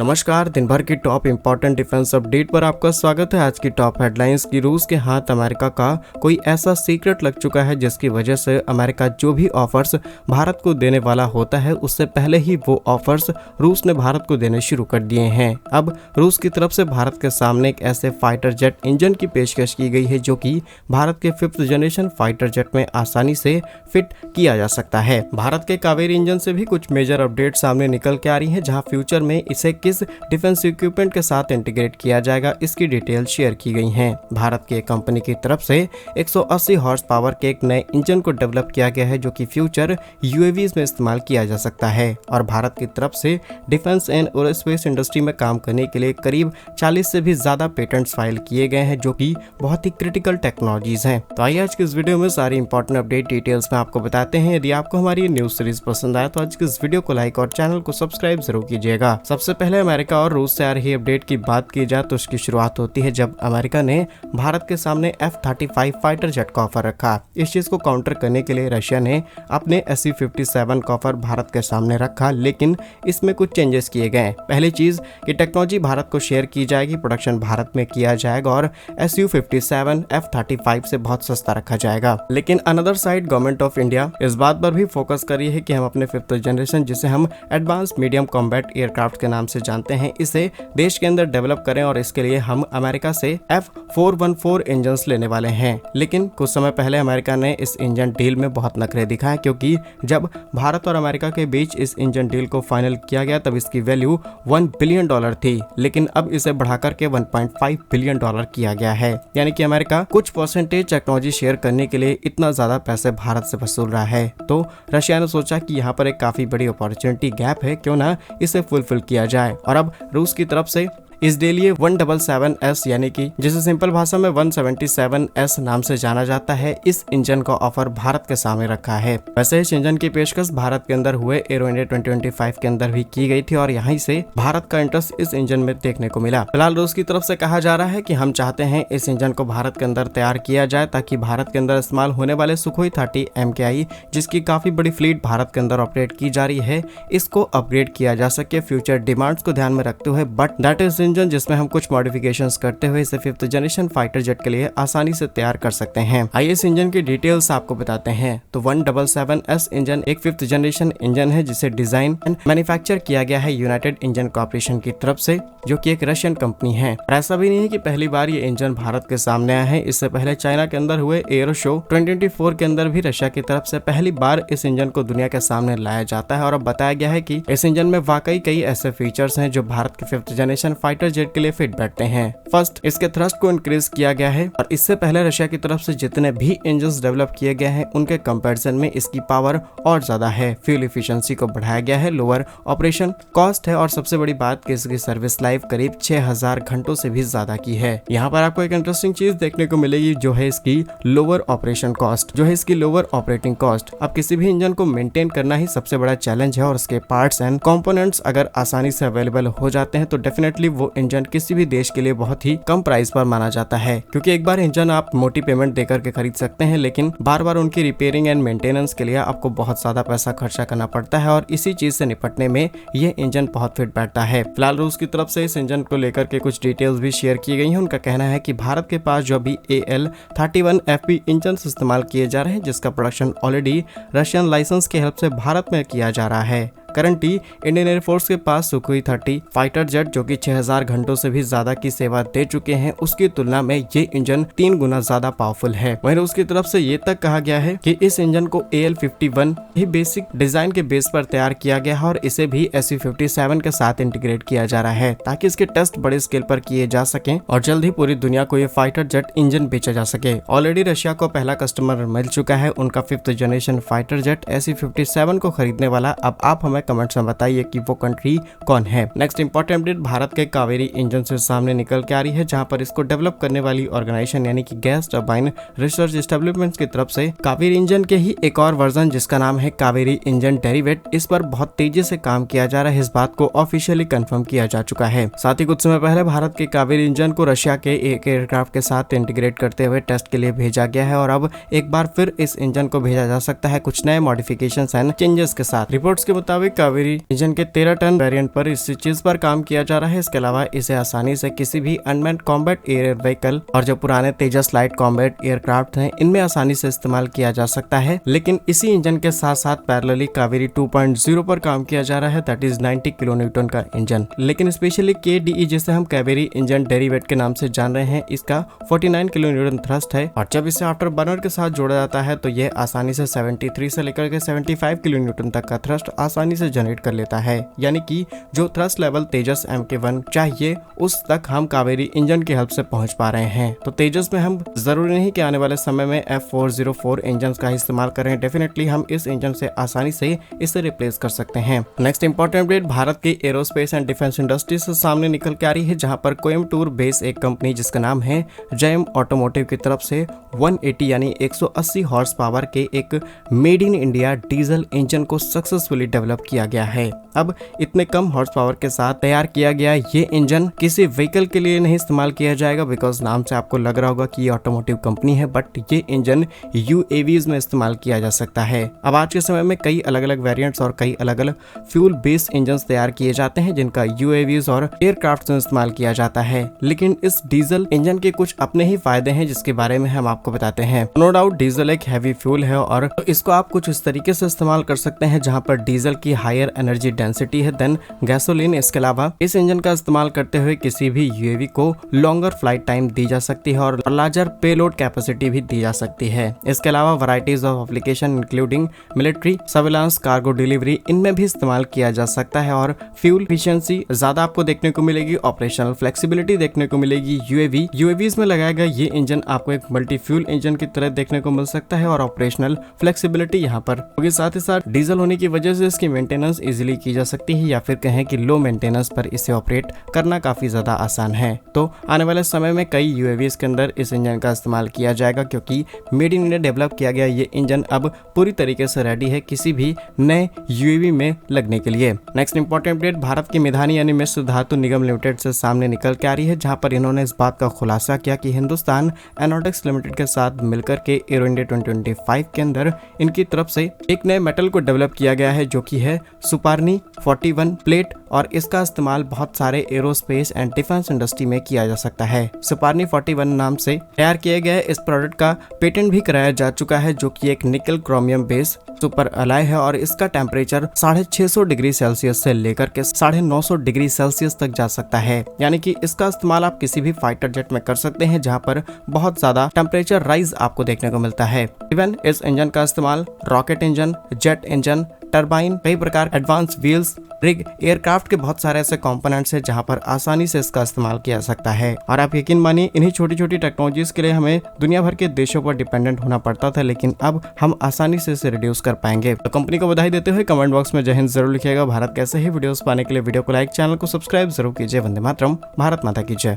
नमस्कार, दिन भर की टॉप इंपॉर्टेंट डिफेंस अपडेट पर आपका स्वागत है। आज की टॉप हेडलाइंस की रूस के हाथ अमेरिका का कोई ऐसा सीक्रेट लग चुका है जिसकी वजह से अमेरिका जो भी ऑफर्स भारत को देने वाला होता है उससे पहले ही वो ऑफर्स रूस ने भारत को देने शुरू कर दिए हैं। अब रूस की तरफ से भारत के सामने एक ऐसे फाइटर जेट इंजन की पेशकश की गई है जो कि भारत के 5th जनरेशन फाइटर जेट में आसानी से फिट किया जा सकता है। भारत के कावेरी इंजन से भी कुछ मेजर अपडेट सामने निकल के आ रही है, जहां फ्यूचर में इसे किस डिफेंस इक्विपमेंट के साथ इंटीग्रेट किया जाएगा इसकी डिटेल शेयर की गई हैं। भारत की कंपनी की तरफ से 180 हॉर्स पावर के एक नए इंजन को डेवलप किया गया है जो कि फ्यूचर यूएवीज में इस्तेमाल किया जा सकता है और भारत की तरफ से डिफेंस एंड एरोस्पेस इंडस्ट्री में काम करने के लिए करीब 40 से भी ज्यादा पेटेंट्स फाइल किए गए हैं जो कि बहुत ही क्रिटिकल टेक्नोलॉजीज हैं। तो आइए आज की इस वीडियो में सारी इंपॉर्टेंट अपडेट डिटेल्स में आपको बताते हैं। यदि आपको हमारी न्यूज सीरीज पसंद आए तो आज की इस वीडियो को लाइक और चैनल को सब्सक्राइब जरूर कीजिएगा। सबसे पहले अमेरिका और रूस से आ रही अपडेट की बात की जाए तो उसकी शुरुआत होती है जब अमेरिका ने भारत के सामने F-35 फाइटर जेट का ऑफर रखा। इस चीज को काउंटर करने के लिए रशिया ने अपने Su-57 का ऑफर भारत के सामने रखा, लेकिन इसमें कुछ चेंजेस किए गए। पहली चीज कि टेक्नोलॉजी भारत को शेयर की जाएगी, प्रोडक्शन भारत में किया जाएगा और Su-57 F-35 से बहुत सस्ता रखा जाएगा। लेकिन another side government of India इस बात पर भी फोकस कर रही है कि हम अपने 5th जनरेशन जिसे हम एडवांस मीडियम कॉम्बैट एयरक्राफ्ट के नाम से जानते हैं इसे देश के अंदर डेवलप करें और इसके लिए हम अमेरिका से F414 इंजन लेने वाले हैं। लेकिन कुछ समय पहले अमेरिका ने इस इंजन डील में बहुत नखरे दिखाए, क्योंकि जब भारत और अमेरिका के बीच इस इंजन डील को फाइनल किया गया तब इसकी वैल्यू $1 बिलियन थी, लेकिन अब इसे बढ़ाकर के $1.5 बिलियन किया गया है। यानी कि अमेरिका कुछ परसेंटेज टेक्नोलॉजी शेयर करने के लिए इतना ज्यादा पैसे भारत से वसूल रहा है। तो रशिया ने सोचा कि यहाँ पर एक काफी बड़ी अपॉर्चुनिटी गैप है, क्यों ना इसे फुलफिल किया जाए। और अब रूस की तरफ से इस डे लिए 177S यानी कि जिसे सिंपल भाषा में 177S नाम से जाना जाता है, इस इंजन का ऑफर भारत के सामने रखा है। वैसे इस इंजन की पेशकश भारत के अंदर हुए एरो इंडिया 2025 के अंदर भी की गई थी और यहीं से भारत का इंटरेस्ट इस इंजन में देखने को मिला। फिलहाल रूस की तरफ से कहा जा रहा है कि हम चाहते हैं इस इंजन को भारत के अंदर तैयार किया जाए ताकि भारत के अंदर इस्तेमाल होने वाले सुखोई 30 MKI जिसकी काफी बड़ी फ्लीट भारत के अंदर ऑपरेट की जा रही है, इसको अपग्रेड किया जा सके फ्यूचर डिमांड्स को ध्यान में रखते हुए। बट दैट इज इंजन जिसमें हम कुछ मॉडिफिकेशंस करते हुए इसे 5th जनरेशन फाइटर जेट के लिए आसानी से तैयार कर सकते हैं। आइए इस इंजन की डिटेल्स आपको बताते हैं। तो 177S इंजन एक 5th जनरेशन इंजन है जिसे डिजाइन एंड मैन्युफैक्चर किया गया है यूनाइटेड इंजन कॉर्पोरेशन की तरफ से, जो कि एक रशियन कंपनी है। और ऐसा भी नहीं है कि पहली बार ये इंजन भारत के सामने आया है। इससे पहले चाइना के अंदर हुए एरो शो 2024 के अंदर भी रशिया की तरफ से पहली बार इस इंजन को दुनिया के सामने लाया जाता है और अब बताया गया है कि इस इंजन में वाकई कई ऐसे फीचर्स हैं जो भारत के 5th जनरेशन फाइटर जेट के लिए फिट बैठते हैं। फर्स्ट, इसके थ्रस्ट को इंक्रीज किया गया है और इससे पहले रशिया की तरफ से जितने भी इंजन्स डेवलप किए गए हैं उनके कंपैरिजन में इसकी पावर और ज्यादा है। फ्यूल एफिशिएंसी को बढ़ाया गया है, लोअर ऑपरेशन कॉस्ट है और सबसे बड़ी बात कि इसकी सर्विस लाइफ करीब 6000 घंटों से भी ज्यादा की है। यहाँ पर आपको एक इंटरेस्टिंग चीज देखने को मिलेगी जो है इसकी लोअर ऑपरेशन कॉस्ट, जो है इसकी लोअर ऑपरेटिंग कॉस्ट। अब किसी भी इंजन को मेंटेन करना ही सबसे बड़ा चैलेंज है और उसके पार्ट्स एंड कंपोनेंट्स अगर आसानी से अवेलेबल हो जाते हैं तो डेफिनेटली वो इंजन किसी भी देश के लिए बहुत ही कम प्राइस पर माना जाता है, क्योंकि एक बार इंजन आप मोटी पेमेंट देकर के खरीद सकते हैं, लेकिन बार बार उनकी रिपेयरिंग एंड मेंटेनेंस के लिए आपको बहुत ज्यादा पैसा खर्चा करना पड़ता है और इसी चीज से निपटने में ये इंजन बहुत फिट बैठता है। फिलहाल रूस की तरफ से इस इंजन को लेकर के कुछ डिटेल्स भी शेयर की गई हैं। उनका कहना है कि भारत के पास जो अभी AL-31FP इंजन इस्तेमाल किए जा रहे हैं जिसका प्रोडक्शन ऑलरेडी रशियन लाइसेंस की हेल्प से भारत में किया जा रहा है। करंटली इंडियन एयरफोर्स के पास सुखोई 30 फाइटर जेट जो कि 6000 घंटों से भी ज्यादा की सेवा दे चुके हैं, उसकी तुलना में ये इंजन 3 गुना ज्यादा पावरफुल है। वहीं उसकी तरफ से ये तक कहा गया है कि इस इंजन को AL-51 ही बेसिक डिजाइन के बेस पर तैयार किया गया है और इसे भी Su-57 के साथ इंटीग्रेट किया जा रहा है ताकि इसके टेस्ट बड़े स्केल पर किए जा सके और जल्द ही पूरी दुनिया को ये फाइटर जेट इंजन बेचा जा सके। ऑलरेडी रशिया को पहला कस्टमर मिल चुका है, उनका 5th generation fighter jet Su-57 को खरीदने वाला। अब आप हमें कमेंट्स में बताइए कि वो कंट्री कौन है। नेक्स्ट इंपॉर्टेंट अपडेट भारत के कावेरी इंजन से सामने निकल के आ रही है, जहां पर इसको डेवलप करने वाली ऑर्गेनाइजेशन यानी कि गैस टरबाइन रिसर्च एस्टेब्लिशमेंट की तरफ से कावेरी इंजन के ही एक और वर्जन जिसका नाम है कावेरी इंजन डेरिवेट, इस पर बहुत तेजी से काम किया जा रहा है। इस बात को ऑफिशियली कंफर्म किया जा चुका है। साथ ही कुछ समय पहले भारत के कावेरी इंजन को रशिया के एक एयरक्राफ्ट के साथ इंटीग्रेट करते हुए टेस्ट के लिए भेजा गया है और अब एक बार फिर इस इंजन को भेजा जा सकता है कुछ नए मॉडिफिकेशंस एंड चेंजेस के साथ। रिपोर्ट्स के मुताबिक कावेरी इंजन के 13 टन वेरिएंट पर इस चीज पर काम किया जा रहा है। इसके अलावा इसे आसानी से किसी भी अनमैन्ड कॉम्बैट एयर व्हीकल और जो पुराने तेजस लाइट कॉम्बैट एयरक्राफ्ट हैं इनमें आसानी से इस्तेमाल किया जा सकता है। लेकिन इसी इंजन के साथ साथ पैरेलली कावेरी 2.0 पर काम किया जा रहा है, दैट इज 90 किलो न्यूटन का इंजन। लेकिन स्पेशली KDE जिसे हम कावेरी इंजन डेरिवेट के नाम से जान रहे हैं, इसका 49 किलो न्यूटन थ्रस्ट है और जब इसे आफ्टर बर्नर के साथ जोड़ा जाता है तो यह आसानी से 73 से लेकर के 75 किलो न्यूटन तक का थ्रस्ट आसानी से जनरेट कर लेता है। यानी कि जो थ्रस्ट लेवल तेजस MK1 चाहिए उस तक हम कावेरी इंजन की हेल्प से पहुंच पा रहे हैं। तो तेजस में हम जरूरी नहीं कि आने वाले समय में F404 इंजन का इस्तेमाल करें, डेफिनेटली हम इस इंजन से आसानी से इसे रिप्लेस कर सकते हैं। नेक्स्ट इंपॉर्टेंट अपडेट भारत की एरोस्पेस एंड डिफेंस इंडस्ट्री से सामने निकल के आ रही है, जहां पर कोयम्बटूर बेस एक कंपनी जिसका नाम है जयम ऑटोमोटिव की तरफ से 180 यानी 180 हॉर्स पावर के एक made in India diesel engine को सक्सेसफुली डेवलप किया गया है। अब इतने कम हॉर्स पावर के साथ तैयार किया गया ये इंजन किसी व्हीकल के लिए नहीं इस्तेमाल किया जाएगा, बिकॉज नाम से आपको लग रहा होगा कि ये ऑटोमोटिव कंपनी है, बट ये इंजन UAVs में इस्तेमाल किया जा सकता है। अब आज के समय में कई अलग अलग वेरिएंट्स और कई अलग अलग फ्यूल बेस्ड इंजन तैयार किए जाते हैं जिनका UAVs और एयरक्राफ्ट में इस्तेमाल किया जाता है। लेकिन इस डीजल इंजन के कुछ अपने ही फायदे हैं जिसके बारे में हम आपको बताते हैं। नो डाउट डीजल एक हैवी फ्यूल है और इसको आप कुछ इस तरीके से इस्तेमाल कर सकते हैं जहां पर डीजल की हायर एनर्जी डेंसिटी है देन गैसोलीन। इसके अलावा इस इंजन का इस्तेमाल करते हुए किसी भी UAV को लॉन्गर फ्लाइट टाइम दी जा सकती है और लार्जर पेलोड कैपेसिटी भी दी जा सकती है। इसके अलावा varieties of application including military, surveillance, cargo delivery इनमें भी इस्तेमाल किया जा सकता है और फ्यूल एफिशिएंसी ज्यादा आपको देखने को मिलेगी, ऑपरेशनल फ्लेक्सिबिलिटी देखने को मिलेगी। UAVs में लगाया गया ये इंजन आपको एक मल्टी फ्यूल इंजन की तरह देखने को मिल सकता है और ऑपरेशनल फ्लेक्सिबिलिटी यहाँ पर होगी। साथ ही साथ डीजल होने की वजह से इसकी मेंटेनेंस इजीली की जा सकती है या फिर कहें कि लो मेंटेनेंस पर इसे ऑपरेट करना काफी ज्यादा आसान है। तो आने वाले समय में कई UAVs के अंदर इस इंजन का इस्तेमाल किया जाएगा क्योंकि मेड इन इंडिया डेवलप किया गया ये इंजन अब पूरी तरीके से रेडी है किसी भी नए UAV में लगने के लिए। नेक्स्ट इंपॉर्टेंट अपडेट भारत की मिधानी यानी मिश्र धातु निगम लिमिटेड से सामने निकल के आ रही है, जहां पर इन्होंने इस बात का खुलासा किया कि हिंदुस्तान एरोनॉटिक्स लिमिटेड के साथ मिलकर के एरो इंडिया 2025 के अंदर इनकी तरफ से एक नए मेटल को डेवलप किया गया है जो कि है सुपार्नी 41 प्लेट और इसका इस्तेमाल बहुत सारे एरोस्पेस एंड डिफेंस इंडस्ट्री में किया जा सकता है। सुपार्नी 41 नाम से तैयार किए गए इस प्रोडक्ट का पेटेंट भी कराया जा चुका है जो कि एक निकल क्रोमियम बेस सुपर अलाय है और इसका टेम्परेचर 650 डिग्री सेल्सियस से लेकर के 950 डिग्री सेल्सियस तक जा सकता है। यानी कि इसका इस्तेमाल आप किसी भी फाइटर जेट में कर सकते हैं जहां पर बहुत ज्यादा टेम्परेचर राइज आपको देखने को मिलता है। इवन इस इंजन का इस्तेमाल rocket engine, jet engine, turbine, कई प्रकार एडवांस व्हील्स, रिग, एयरक्राफ्ट के बहुत सारे ऐसे कंपोनेंट्स हैं जहां पर आसानी से इसका इस्तेमाल किया जा सकता है। और आप यकीन मानिए इन्हीं छोटी छोटी टेक्नोलॉजीज के लिए हमें दुनिया भर के देशों पर डिपेंडेंट होना पड़ता था, लेकिन अब हम आसानी से इसे रिड्यूस कर पाएंगे। तो कंपनी को बधाई देते हुए कमेंट बॉक्स में जय हिंद जरूर लिखिएगा। भारत कैसे ही वीडियोस पाने के लिए वीडियो को लाइक, चैनल को सब्सक्राइब जरूर कीजिए। वंदे मातरम, भारत माता की जय।